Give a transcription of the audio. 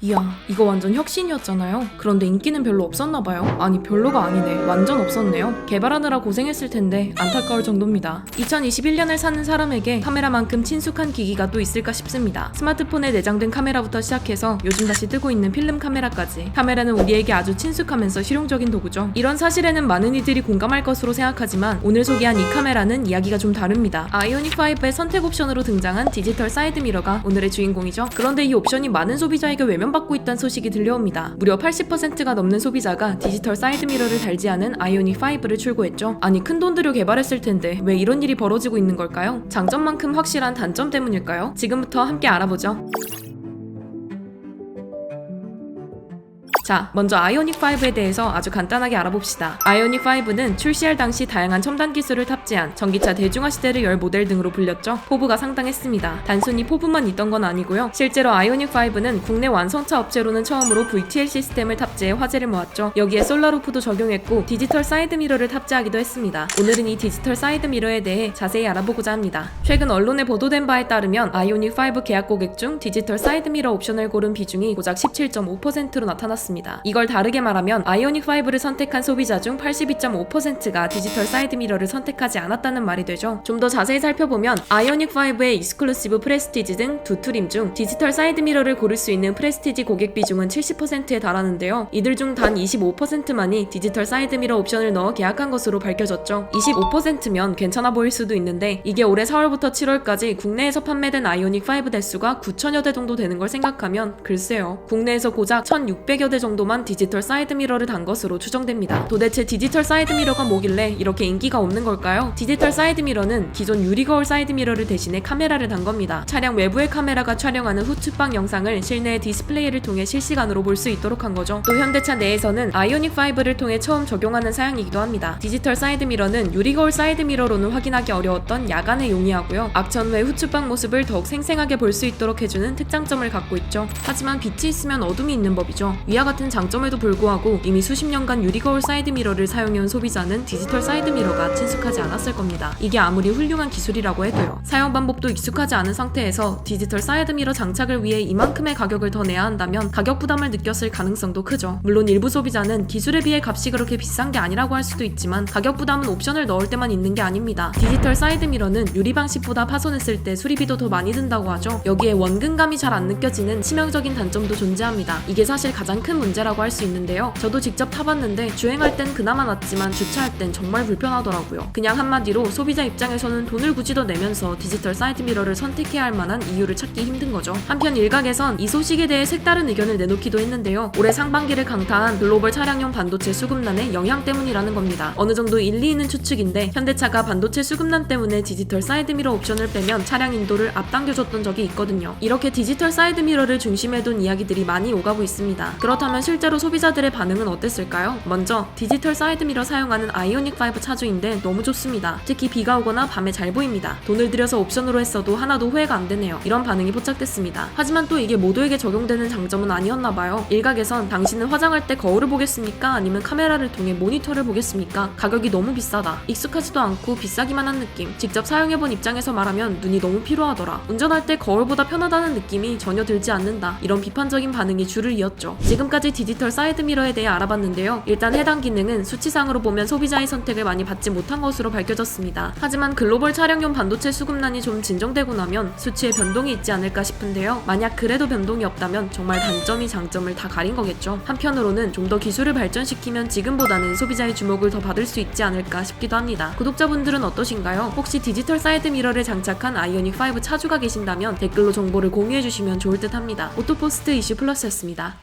이야, 이거 완전 혁신이었잖아요. 그런데 인기는 별로 없었나봐요. 아니, 별로가 아니네. 완전 없었네요. 개발하느라 고생했을 텐데 안타까울 정도입니다. 2021년을 사는 사람에게 카메라만큼 친숙한 기기가 또 있을까 싶습니다. 스마트폰에 내장된 카메라부터 시작해서 요즘 다시 뜨고 있는 필름 카메라까지 카메라는 우리에게 아주 친숙하면서 실용적인 도구죠. 이런 사실에는 많은 이들이 공감할 것으로 생각하지만 오늘 소개한 이 카메라는 이야기가 좀 다릅니다. 아이오닉5의 선택 옵션으로 등장한 디지털 사이드 미러가 오늘의 주인공이죠. 그런데 이 옵션이 많은 소비자에게 외면받고 있다는 소식이 들려옵니다. 무려 80%가 넘는 소비자가 디지털 사이드 미러를 달지 않은 아이오닉5를 출고했죠. 아니, 큰돈 들여 개발했을 텐데 왜 이런 일이 벌어지고 있는 걸까요? 장점만큼 확실한 단점 때문일까요? 지금부터 함께 알아보죠. 자, 먼저 아이오닉5에 대해서 아주 간단하게 알아봅시다. 아이오닉5는 출시할 당시 다양한 첨단 기술을 탑재한 전기차 대중화 시대를 열 모델 등으로 불렸죠. 포부가 상당했습니다. 단순히 포부만 있던 건 아니고요. 실제로 아이오닉5는 국내 완성차 업체로는 처음으로 VTL 시스템을 탑재해 화제를 모았죠. 여기에 솔라루프도 적용했고 디지털 사이드 미러를 탑재하기도 했습니다. 오늘은 이 디지털 사이드 미러에 대해 자세히 알아보고자 합니다. 최근 언론에 보도된 바에 따르면 아이오닉5 계약 고객 중 디지털 사이드 미러 옵션을 고른 비중이 고작 17.5%로 나타났습니다. 이걸 다르게 말하면 아이오닉5를 선택한 소비자 중 82.5%가 디지털 사이드 미러를 선택하지 않았다는 말이 되죠. 좀 더 자세히 살펴보면 아이오닉5의 익스클루시브 프레스티지 등 두 트림 중 디지털 사이드 미러를 고를 수 있는 프레스티지 고객 비중은 70%에 달하는데요. 이들 중 단 25%만이 디지털 사이드 미러 옵션을 넣어 계약한 것으로 밝혀졌죠. 25%면 괜찮아 보일 수도 있는데 이게 올해 4월부터 7월까지 국내에서 판매된 아이오닉5 대수가 9천여 대 정도 되는 걸 생각하면 글쎄요. 국내에서 고작 1,600여 대 정도만 디지털 사이드 미러를 단 것으로 추정됩니다. 도대체 디지털 사이드 미러가 뭐길래 이렇게 인기가 없는 걸까요? 디지털 사이드 미러는 기존 유리 거울 사이드 미러를 대신해 카메라를 단 겁니다. 차량 외부의 카메라가 촬영하는 후측방 영상을 실내의 디스플레이를 통해 실시간으로 볼 수 있도록 한 거죠. 또 현대차 내에서는 아이오닉5를 통해 처음 적용하는 사양이기도 합니다. 디지털 사이드 미러는 유리 거울 사이드 미러로는 확인하기 어려웠던 야간에 용이하고요. 악천 후의 후측방 모습을 더욱 생생하게 볼 수 있도록 해주는 특장점을 갖고 있죠. 하지만 빛이 있으면 어둠이 있는 법이죠. 위와 같은 장점에도 불구하고 이미 수십 년간 유리 거울 사이드 미러를 사용해온 소비자는 디지털 사이드 미러가 친숙하지 않았을 겁니다. 이게 아무리 훌륭한 기술이라고 해도요. 사용 방법도 익숙하지 않은 상태에서 디지털 사이드 미러 장착을 위해 이만큼의 가격을 더 내야 한다면 가격 부담을 느꼈을 가능성도 크죠. 물론 일부 소비자는 기술에 비해 값이 그렇게 비싼 게 아니라고 할 수도 있지만 가격 부담은 옵션을 넣을 때만 있는 게 아닙니다. 디지털 사이드 미러는 유리 방식보다 파손했을 때 수리비도 더 많이 든다고 하죠. 여기에 원근감이 잘 안 느껴지는 치명적인 단점도 존재합니다. 이게 사실 가장 큰 문제라고 할 수 있는데요. 저도 직접 타봤는데 주행할 땐 그나마 낫지만 주차할 땐 정말 불편하더라고요. 그냥 한마디로 소비자 입장에서는 돈을 굳이 더 내면서 디지털 사이드 미러를 선택해야 할 만한 이유를 찾기 힘든 거죠. 한편 일각에선 이 소식에 대해 색다른 의견을 내놓기도 했는데요. 올해 상반기를 강타한 글로벌 차량용 반도체 수급난의 영향 때문이라는 겁니다. 어느 정도 일리 있는 추측인데 현대차가 반도체 수급난 때문에 디지털 사이드 미러 옵션을 빼면 차량 인도를 앞당겨줬던 적이 있거든요. 이렇게 디지털 사이드 미러를 중심에 둔 이야기들이 많이 오가고 있습니다. 그렇다면 실제로 소비자들의 반응은 어땠을까요? 먼저 디지털 사이드 미러 사용하는 아이오닉5 차주인데 너무 좋습니다. 특히 비가 오거나 밤에 잘 보입니다. 돈을 들여서 옵션으로 했어도 하나도 후회가 안 되네요. 이런 반응이 포착됐습니다. 하지만 또 이게 모두에게 적용되는 장점은 아니었나봐요. 일각에선 당신은 화장할 때 거울을 보겠습니까? 아니면 카메라를 통해 모니터를 보겠습니까? 가격이 너무 비싸다. 익숙하지도 않고 비싸기만 한 느낌. 직접 사용해본 입장에서 말하면 눈이 너무 피로하더라. 운전할 때 거울보다 편하다는 느낌이 전혀 들지 않는다. 이런 비판적인 반응이 줄을 이었죠. 지금까지 디지털 사이드 미러에 대해 알아봤는데요. 일단 해당 기능은 수치상으로 보면 소비자의 선택을 많이 받지 못한 것으로 밝혀졌습니다. 하지만 글로벌 차량용 반도체 수급난이 좀 진정되고 나면 수치에 변동이 있지 않을까 싶은데요. 만약 그래도 변동이 없다면 정말 단점이 장점을 다 가린 거겠죠. 한편으로는 좀 더 기술을 발전시키면 지금보다는 소비자의 주목을 더 받을 수 있지 않을까 싶기도 합니다. 구독자분들은 어떠신가요? 혹시 디지털 사이드 미러를 장착한 아이오닉5 차주가 계신다면 댓글로 정보를 공유해주시면 좋을 듯 합니다. 오토포스트 이슈 플러스였습니다.